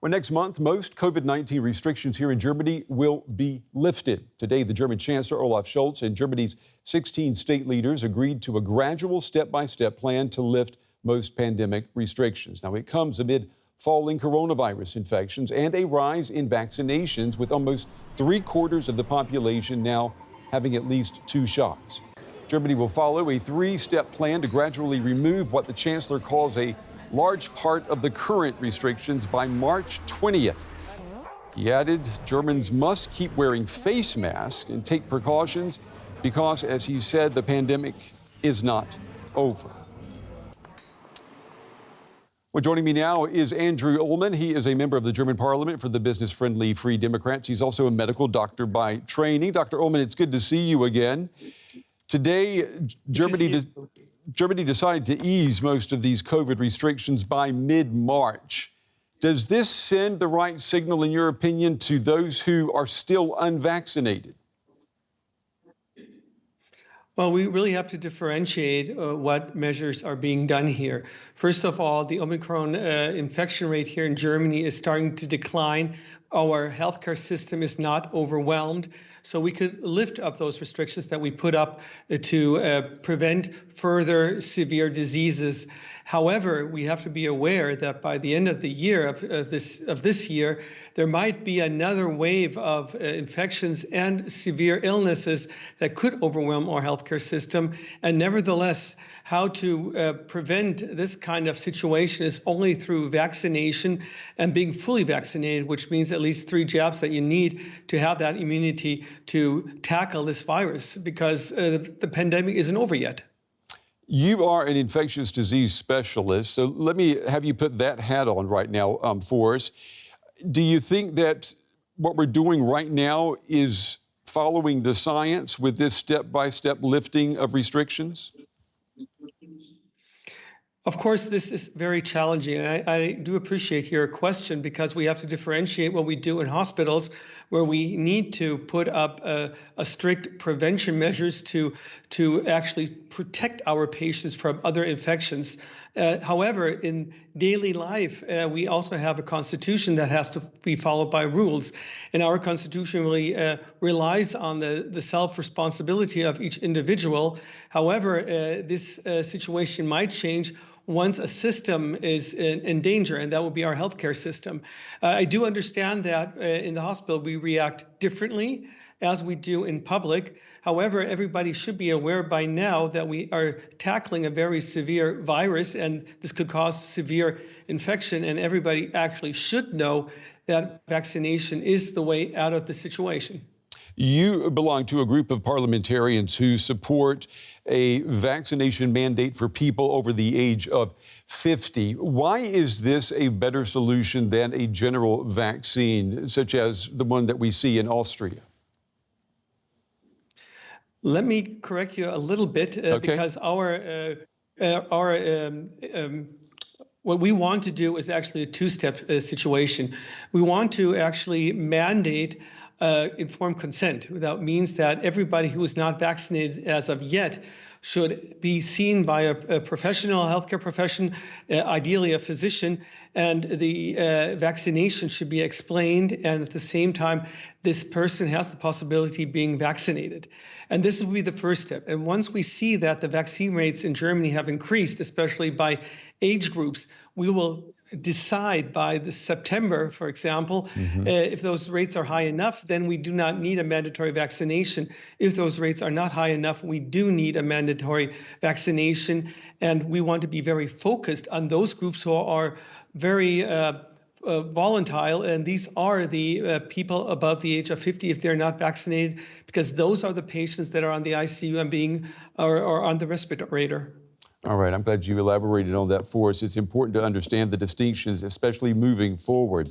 Well, next month, most COVID-19 restrictions here in Germany will be lifted. Today, the German Chancellor Olaf Scholz and Germany's 16 state leaders agreed to a gradual step-by-step plan to lift most pandemic restrictions. Now, it comes amid falling coronavirus infections and a rise in vaccinations, with almost 3/4 of the population now having at least 2 shots. Germany will follow a 3-step plan to gradually remove what the Chancellor calls a large part of the current restrictions by March 20th. He added Germans must keep wearing face masks and take precautions because, as he said, the pandemic is not over. Well, joining me now is Andrew Ullman. He is a member of the German Parliament for the business-friendly Free Democrats. He's also a medical doctor by training. Dr. Ullman, it's good to see you again. Today, Germany decided to ease most of these COVID restrictions by mid-March. Does this send the right signal, in your opinion, to those who are still unvaccinated? Well, we really have to differentiate what measures are being done here. First of all, the Omicron infection rate here in Germany is starting to decline. Our healthcare system is not overwhelmed, so we could lift up those restrictions that we put up to prevent further severe diseases. However, we have to be aware that by the end of the year of this year, there might be another wave of infections and severe illnesses that could overwhelm our healthcare system. And nevertheless, how to prevent this kind of situation is only through vaccination and being fully vaccinated, which means at least 3 jabs that you need to have that immunity to tackle this virus, because the pandemic isn't over yet. You are an infectious disease specialist, so let me have you put that hat on right now for us. Do you think that what we're doing right now is following the science with this step-by-step lifting of restrictions? Of course, this is very challenging, and I do appreciate your question, because we have to differentiate what we do in hospitals, where we need to put up a strict prevention measures to actually protect our patients from other infections. However, in daily life, we also have a constitution that has to be followed by rules, and our constitution really relies on the self-responsibility of each individual. However, this situation might change once a system is in danger, and that will be our healthcare system. I do understand that in the hospital we react differently as we do in public. However, everybody should be aware by now that we are tackling a very severe virus, and this could cause severe infection, and everybody actually should know that vaccination is the way out of the situation. You belong to a group of parliamentarians who support a vaccination mandate for people over the age of 50. Why is this a better solution than a general vaccine, such as the one that we see in Austria? Let me correct you a little bit, because what we want to do is actually a 2-step situation. We want to actually mandate informed consent. That means that everybody who is not vaccinated as of yet should be seen by a professional, healthcare profession, ideally a physician, and the vaccination should be explained, and at the same time, this person has the possibility of being vaccinated. And this will be the first step. And once we see that the vaccine rates in Germany have increased, especially by age groups, we will decide by the September, for example, if those rates are high enough, then we do not need a mandatory vaccination. If those rates are not high enough, we do need a mandatory vaccination. And we want to be very focused on those groups who are very volatile, and these are the people above the age of 50 if they're not vaccinated, because those are the patients that are on the ICU and or on the respirator. All right, I'm glad you elaborated on that for us. It's important to understand the distinctions, especially moving forward.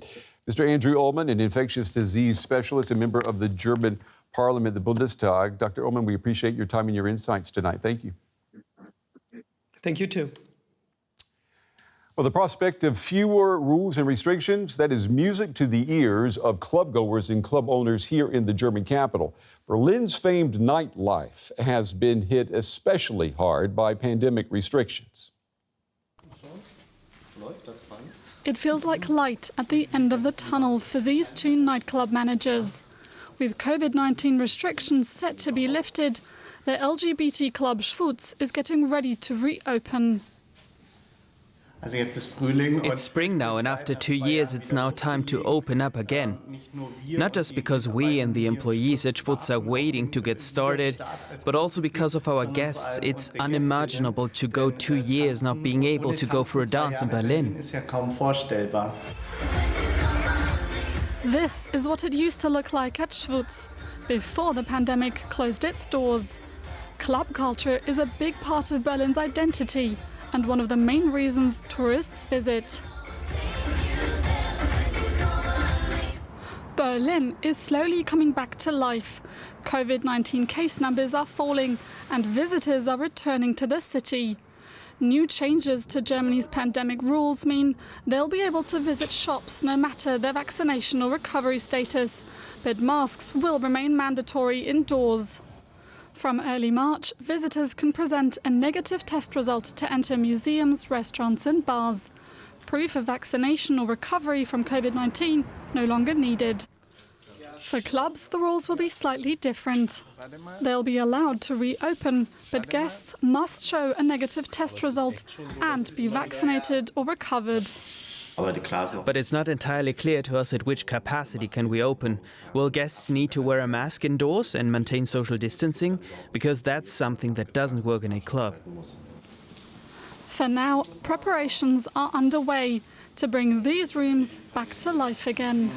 Mr. Andrew Ullman, an infectious disease specialist, a member of the German Parliament, the Bundestag. Dr. Ullman, we appreciate your time and your insights tonight. Thank you. Thank you, too. Well, the prospect of fewer rules and restrictions, that is music to the ears of clubgoers and club owners here in the German capital. Berlin's famed nightlife has been hit especially hard by pandemic restrictions. It feels like light at the end of the tunnel for these two nightclub managers. With COVID-19 restrictions set to be lifted, the LGBT club Schwutz is getting ready to reopen. It's spring now, and after 2 years it's now time to open up again. Not just because we and the employees at Schwutz are waiting to get started, but also because of our guests. It's unimaginable to go 2 years not being able to go for a dance in Berlin. This is what it used to look like at Schwutz before the pandemic closed its doors. Club culture is a big part of Berlin's identity and one of the main reasons tourists visit. Berlin is slowly coming back to life. COVID-19 case numbers are falling and visitors are returning to the city. New changes to Germany's pandemic rules mean they'll be able to visit shops no matter their vaccination or recovery status, but masks will remain mandatory indoors. From early March, visitors can present a negative test result to enter museums, restaurants and bars. Proof of vaccination or recovery from COVID-19 no longer needed. For clubs, the rules will be slightly different. They'll be allowed to reopen, but guests must show a negative test result and be vaccinated or recovered. But it's not entirely clear to us at which capacity can we open. Will guests need to wear a mask indoors and maintain social distancing? Because that's something that doesn't work in a club. For now, preparations are underway to bring these rooms back to life again.